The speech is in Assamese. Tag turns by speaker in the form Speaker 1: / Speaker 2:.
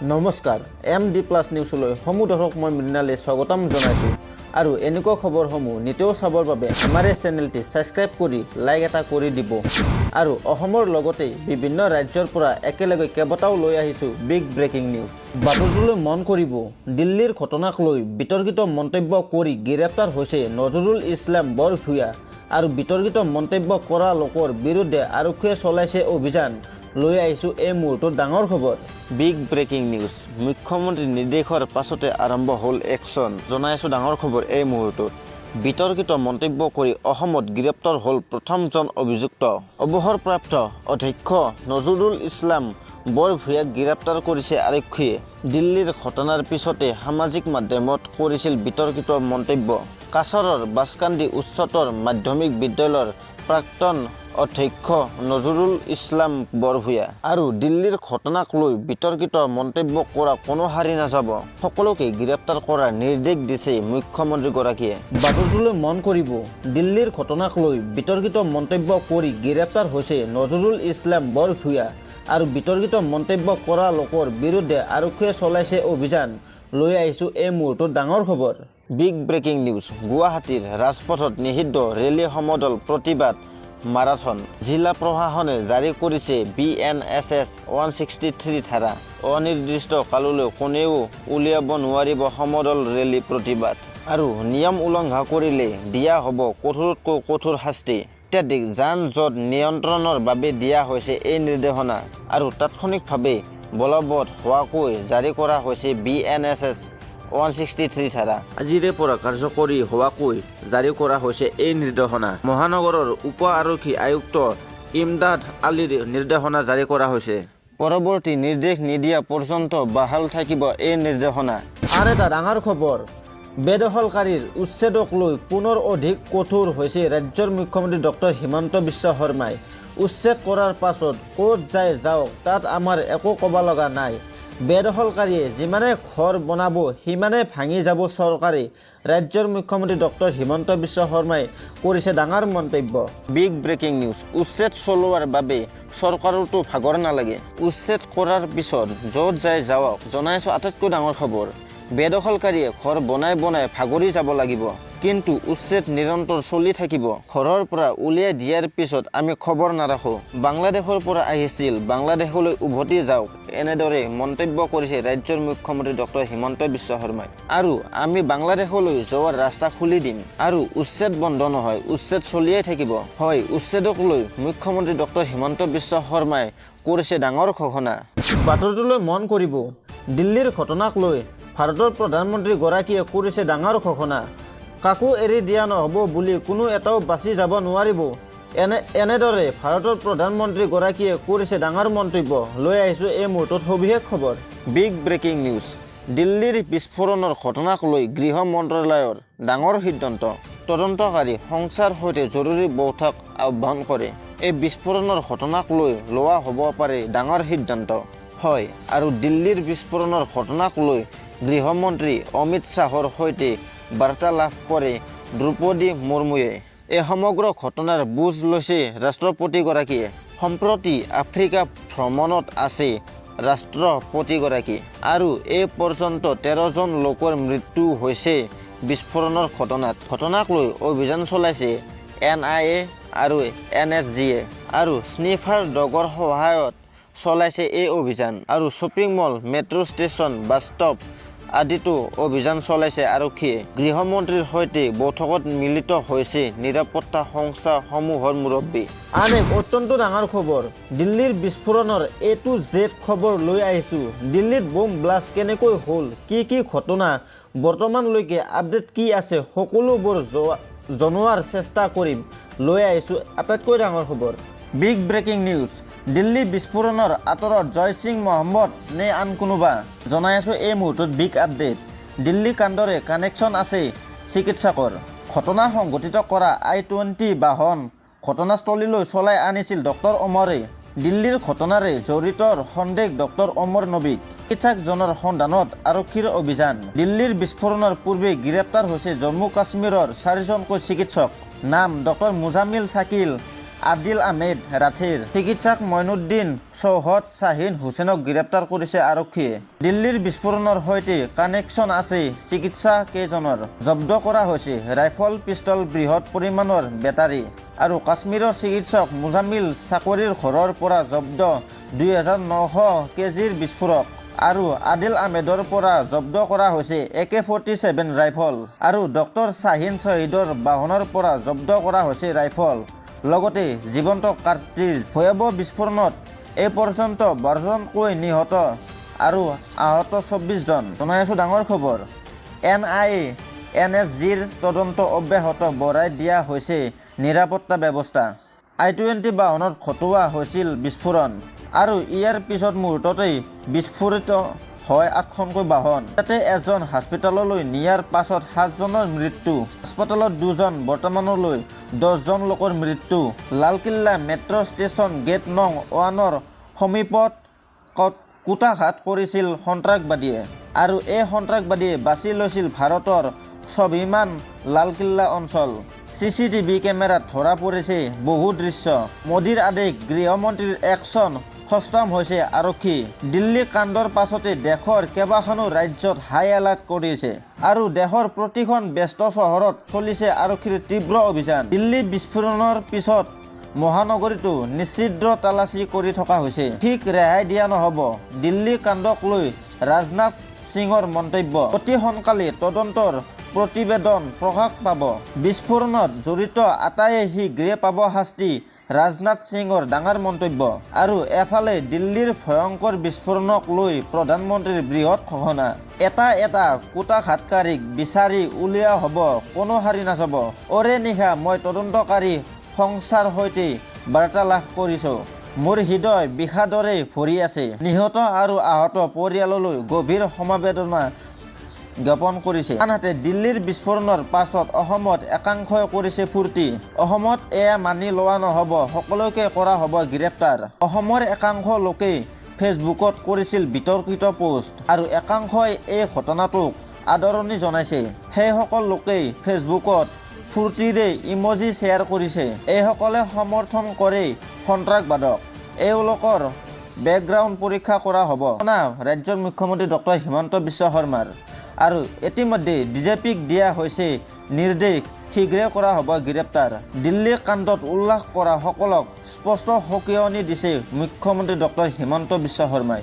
Speaker 1: নমস্কাৰ MD প্লাছ নিউজলৈ সমূহ দৰ্শক মই মৃণালে স্বাগতম জনাইছোঁ আৰু এনেকুৱা খবৰসমূহ নিতেও চাবৰ বাবে আমাৰ এই চেনেলটি সাবস্ক্ৰাইব কৰি লাইক এটা কৰি দিব আৰু অসমৰ লগতে বিভিন্ন ৰাজ্যৰ পৰা একেলগে কেইবাটাও লৈ আহিছোঁ বিগ ব্ৰেকিং নিউজ। বাতৰিটোলৈ মন কৰিব, দিল্লীৰ ঘটনাক লৈ বিতৰ্কিত মন্তব্য কৰি গ্ৰেপ্তাৰ হৈছে নজৰুল ইছলাম বৰভূঞা আৰু বিতৰ্কিত মন্তব্য কৰা লোকৰ বিৰুদ্ধে আৰক্ষীয়ে চলাইছে অভিযান। লৈ আহিছোঁ এই মুহূৰ্তত ডাঙৰ খবৰ। Big breaking news. মুখ্যমন্ত্ৰীৰ নিৰ্দেশৰ পাছতে আৰম্ভ হ'ল একশ্যন। জনাইছোঁ ডাঙৰ খবৰ এই মুহূৰ্তত। বিতৰ্কিত মন্তব্য কৰি অসমত গ্ৰেপ্তাৰ হ'ল প্ৰথমজন অভিযুক্ত। অৱসৰপ্ৰাপ্ত অধ্যক্ষ নজৰুল ইছলাম বৰভূঞাক গ্ৰেপ্তাৰ কৰিছে আৰক্ষীয়ে। দিল্লীৰ ঘটনাৰ পিছতে সামাজিক মাধ্যমত কৰিছিল বিতৰ্কিত মন্তব্য। কাছাৰৰ বাছকান্দি উচ্চতৰ মাধ্যমিক বিদ্যালয়ৰ প্ৰাক্তন অধ্যক্ষ নজৰুল ইছলাম বৰভূঞা আৰু দিল্লীৰ ঘটনাক লৈ বিতৰ্কিত মন্তব্য কৰা কোনো হাৰি নাযাব, সকলোকে গ্ৰেপ্তাৰ কৰাৰ নিৰ্দেশ দিছে মুখ্যমন্ত্ৰীগৰাকীয়ে। বাতৰিটোলৈ মন কৰিব, দিল্লীৰ ঘটনাক লৈ বিতৰ্কিত মন্তব্য কৰি গ্ৰেপ্তাৰ হৈছে নজৰুল ইছলাম বৰভূঞা আৰু বিতৰ্কিত মন্তব্য কৰা লোকৰ বিৰুদ্ধে আৰক্ষীয়ে চলাইছে অভিযান। লৈ আহিছোঁ এই মুহূৰ্তত ডাঙৰ খবৰ। Big breaking news. গুৱাহাটীৰ ৰাজপথত নিষিদ্ধ ৰেলী সমদল প্ৰতিবাদ মাৰাথন। জিলা প্ৰশাসনে জাৰি কৰিছে BNSS 163 ধাৰা। অনিৰ্দিষ্ট কাললৈ কোনেও উলিয়াব নোৱাৰিব সমদল ৰেলী প্ৰতিবাদ আৰু নিয়ম উলংঘা কৰিলে দিয়া হ'ব কঠোৰতকৈ কঠোৰ শাস্তি। অত্যাধিক যান জঁট নিয়ন্ত্ৰণৰ বাবে দিয়া হৈছে এই নিৰ্দেশনা আৰু তাৎক্ষণিকভাৱে বলবৎ হোৱাকৈ জাৰি কৰা হৈছে BNSS 163 ধাৰা। আজিৰে পৰা কাৰ্যকৰী হোৱাকৈ জাৰি কৰা হৈছে এই নিৰ্দেশনা। মহানগৰৰ উপ আৰক্ষী আয়ুক্ত ইমদাদ আলীৰ নিৰ্দেশনা জাৰি কৰা হৈছে। পৰৱৰ্তী নিৰ্দেশ নিদিয়া পৰ্যন্ত বাহাল থাকিব এই নিৰ্দেশনা। আন এটা ডাঙৰ খবৰ, বেদখলকাৰীৰ উচ্ছেদক লৈ পুনৰ অধিক কঠোৰ হৈছে ৰাজ্যৰ মুখ্যমন্ত্ৰী ডক্টৰ হিমন্ত বিশ্ব শৰ্মাই। উচ্ছেদ কৰাৰ পাছত ক'ত যায় যাওক, তাত আমাৰ একো ক'ব লগা নাই। বেদখলকাৰীয়ে যিমানে ঘৰ বনাব সিমানে ভাঙি যাব চৰকাৰে। ৰাজ্যৰ মুখ্যমন্ত্ৰী ডক্টৰ হিমন্ত বিশ্ব শৰ্মাই কৰিছে ডাঙৰ মন্তব্য। Big breaking news. উচ্ছেদ চলোৱাৰ বাবে চৰকাৰতো ভাগৰ নালাগে, উচ্ছেদ কৰাৰ পিছত য'ত যায় যাওক। জনাইছোঁ আটাইতকৈ ডাঙৰ খবৰ, বেদখলকাৰীয়ে ঘৰ বনাই বনাই ভাগৰি যাব লাগিব, কিন্তু উচ্ছেদ নিৰন্তৰ চলি থাকিব। ঘৰৰ পৰা উলিয়াই দিয়াৰ পিছত আমি খবৰ নাৰাখোঁ। বাংলাদেশৰ পৰা আহিছিল, বাংলাদেশলৈ উভতি যাওক, এনেদৰে মন্তব্য কৰিছে ৰাজ্যৰ মুখ্যমন্ত্ৰী ডক্টৰ হিমন্ত বিশ্ব শৰ্মাই। আৰু আমি বাংলাদেশলৈ যোৱাৰ ৰাস্তা খুলি দিম আৰু উচ্ছেদ বন্ধ নহয়, উচ্ছেদ চলিয়াই থাকিব। হয়, উচ্ছেদক লৈ মুখ্যমন্ত্ৰী ডক্টৰ হিমন্ত বিশ্ব শৰ্মাই কৰিছে ডাঙৰ ঘোষণা। বাতৰিটোলৈ মন কৰিব, দিল্লীৰ ঘটনাক লৈ ভাৰতৰ প্ৰধানমন্ত্ৰীগৰাকীয়ে কৰিছে ডাঙৰ ঘোষণা। কাকো এৰি দিয়া নহ'ব বুলি কোনো এটাও বাচি যাব নোৱাৰিব, এনেদৰে ভাৰতৰ প্ৰধানমন্ত্ৰীগৰাকীয়ে কৰিছে ডাঙৰ মন্তব্য। লৈ আহিছোঁ এই মুহূৰ্তত সবিশেষ খবৰ। Big breaking news. দিল্লীৰ বিস্ফোৰণৰ ঘটনাক লৈ গৃহ মন্ত্ৰালয়ৰ ডাঙৰ সিদ্ধান্ত। তদন্তকাৰী সংস্থাৰ সৈতে জৰুৰী বৈঠক আহ্বান কৰে। এই বিস্ফোৰণৰ ঘটনাক লৈ লোৱা হ'ব পাৰে ডাঙৰ সিদ্ধান্ত। হয়, আৰু দিল্লীৰ বিস্ফোৰণৰ ঘটনাক লৈ গৃহমন্ত্ৰী অমিত শ্বাহৰ সৈতে বাৰ্তালাপ কৰে দ্ৰৌপদী মুৰ্মুৱে। এই সমগ্ৰ ঘটনাৰ বুজ লৈছে ৰাষ্ট্ৰপতিগৰাকীয়ে। সম্প্ৰতি আফ্ৰিকা ভ্ৰমণত আছে ৰাষ্ট্ৰপতিগৰাকী আৰু এই পৰ্যন্ত 13 জন লোকৰ মৃত্যু হৈছে বিস্ফোৰণৰ ঘটনাত। ঘটনাক লৈ অভিযান চলাইছে NIA আৰু NSGয়ে আৰু স্নিফাৰ ডগৰ সহায়ত চলাইছে এই অভিযান। আৰু shopping mall, metro' station, bus stop আদিতো অভিযান চলাইছে আৰক্ষীয়ে। গৃহমন্ত্ৰীৰ সৈতে বৈঠকত মিলিত হৈছে নিৰাপত্তা সংস্থাসমূহৰ মুৰব্বী। আন এক অত্যন্ত ডাঙৰ খবৰ, দিল্লীৰ বিস্ফোৰণৰ A to Z খবৰ লৈ আহিছোঁ। দিল্লীত বোম ব্লাষ্ট কেনেকৈ হ'ল, কি কি ঘটনা বৰ্তমানলৈকে আপডেট কি আছে, সকলোবোৰ জনোৱাৰ চেষ্টা কৰিম। লৈ আহিছোঁ আটাইতকৈ ডাঙৰ খবৰ। Big breaking news. দিল্লী বিস্ফোৰণৰ আঁতৰত জয় সিং মহম্মদ নে আন কোনোবা? জনাই আছোঁ এই মুহূৰ্তত বিগ আপডেট। দিল্লী কাণ্ডৰে কানেকশ্যন আছে চিকিৎসকৰ। ঘটনা সংঘটিত কৰা I-20 বাহন ঘটনাস্থলীলৈ চলাই আনিছিল ডক্টৰ ওমৰে। দিল্লীৰ ঘটনাৰে জড়িতৰ সন্দেহ ডক্টৰ ওমৰ নবীক। চিকিৎসকজনৰ সন্ধানত আৰক্ষীৰ অভিযান। দিল্লীৰ বিস্ফোৰণৰ পূৰ্বে গ্ৰেপ্তাৰ হৈছে জম্মু কাশ্মীৰৰ 4জনকৈ চিকিৎসক। নাম ডক্টৰ মুজামিল শাকিল, আদিল আহমেদ ৰাথিৰ চিকিৎসক মইনুদ্দিন চৌহদ শাহিন হুছেইনক গ্ৰেপ্তাৰ কৰিছে আৰক্ষীয়ে। দিল্লীৰ বিস্ফোৰণৰ সৈতে কানেকশ্যন আছে চিকিৎসা কেইজনৰ। জব্দ কৰা হৈছে ৰাইফল, পিষ্টল, বৃহৎ পৰিমাণৰ বেটাৰী। আৰু কাশ্মীৰৰ চিকিৎসক মুজামিল চাকৰিৰ ঘৰৰ পৰা জব্দ 2900 কেজিৰ বিস্ফোৰক। আৰু আদিল আহমেদৰ পৰা জব্দ কৰা হৈছে AK-47 ৰাইফল। আৰু ডক্টৰ শাহিন শ্বহীদৰ বাহনৰ পৰা জব্দ কৰা হৈছে ৰাইফল, লগতে জীৱন্ত কাৰ্ট্ৰিজ। ভয়াৱহ বিস্ফোৰণত এই পৰ্যন্ত 12জনকৈ নিহত আৰু আহত 24 জন। জনাই আছোঁ ডাঙৰ খবৰ। NIA NSGৰ তদন্ত অব্যাহত বঢ়াই দিয়া হৈছে নিৰাপত্তা ব্যৱস্থা। I-20 বাহনত ঘটোৱা হৈছিল বিস্ফোৰণ আৰু ইয়াৰ পিছত মুহূৰ্ততেই বিস্ফোৰিত হয় 8খনকৈ বাহন। তাতে এজন হাস্পতাললৈ নিয়াৰ পাছত 7জনৰ মৃত্যু। হাস্পতালত 2জন, বৰ্তমানলৈ 10জন লোকৰ মৃত্যু। লালকিল্লা মেট্ৰ' ষ্টেচন গেট নং 1ৰ সমীপত কুটাঘাত কৰিছিল সন্ত্ৰাসবাদীয়ে। আৰু এই সন্ত্ৰাসবাদীয়ে বাছি লৈছিল ভাৰতৰ স্বাভিমান লালকিল্লা অঞ্চল। CCTV কেমেৰাত ধৰা পৰিছে বহু দৃশ্য। মোদীৰ আদেশ, গৃহমন্ত্ৰীৰ একশ্যন সষ্টম হৈছে আৰক্ষী। দিল্লী কাণ্ডৰ পাছতে দেশৰ কেইবাখনো ৰাজ্যত হাই এলাৰ্ট কৰিছে আৰু দেশৰ প্ৰতিখন ব্যস্ত চহৰত চলিছে আৰক্ষীৰ তীব্ৰ অভিযান। দিল্লী বিস্ফোৰণৰ পিছত মহানগৰীটো নিশ্চিদ্ৰ তালাচী কৰি থকা হৈছে। ঠিক ৰেহাই দিয়া নহ'ব। দিল্লী কাণ্ডক লৈ ৰাজনাথ সিঙৰ মন্তব্য। অতি সোনকালে তদন্তৰ প্ৰতিবেদন প্ৰকাশ পাব। বিস্ফোৰণত জড়িত আটাইয়ে শীঘ্ৰে পাব শাস্তি, ৰাজনাথ সিঙৰ ডাঙৰ মন্তব্য। আৰু এফালে দিল্লীৰ ভয়ংকৰ বিস্ফোৰণক লৈ প্ৰধানমন্ত্ৰীৰ বৃহৎ ঘোষণা। এটা কুটাঘাতকাৰীক বিচাৰি উলিওৱা হ'ব, কোনো হাৰি নাযাব। অৰে নিশা মই তদন্তকাৰী সংস্থাৰ সৈতে বাৰ্তালাপ কৰিছোঁ। মোৰ হৃদয় বিষাদৰে ভৰি আছে। নিহত আৰু আহত পৰিয়াললৈ গভীৰ সমবেদনা জ্ঞাপন কৰিছে। আনহাতে দিল্লীৰ বিস্ফোৰণৰ পাছত অসমত একাংশই কৰিছে ফূৰ্তি। অসমত এয়া মানি লোৱা নহ'ব, সকলোকে কৰা হ'ব গ্ৰেপ্তাৰ। অসমৰ একাংশ লোকেই ফেচবুকত কৰিছিল বিতৰ্কিত পোষ্ট আৰু একাংশই এই ঘটনাটোক আদৰণি জনাইছে। সেইসকল লোকেই ফেচবুকত ফূৰ্তিৰে ইমজি শ্বেয়াৰ কৰিছে। এইসকলে সমৰ্থন কৰে সন্ত্ৰাসবাদক। এওঁলোকৰ বেকগ্ৰাউণ্ড পৰীক্ষা কৰা হ'ব। ৰাজ্যৰ মুখ্যমন্ত্ৰী ডক্টৰ হিমন্ত বিশ্ব শৰ্মাৰ। আৰু ইতিমধ্যে DGPক দিয়া হৈছে নিৰ্দেশ, শীঘ্ৰে কৰা হ'ব গ্ৰেপ্তাৰ। দিল্লী কাণ্ডত উল্লেখ কৰা সকলক স্পষ্ট সকিয়নি দিছে মুখ্যমন্ত্ৰী ডক্টৰ হিমন্ত বিশ্ব শৰ্মাই।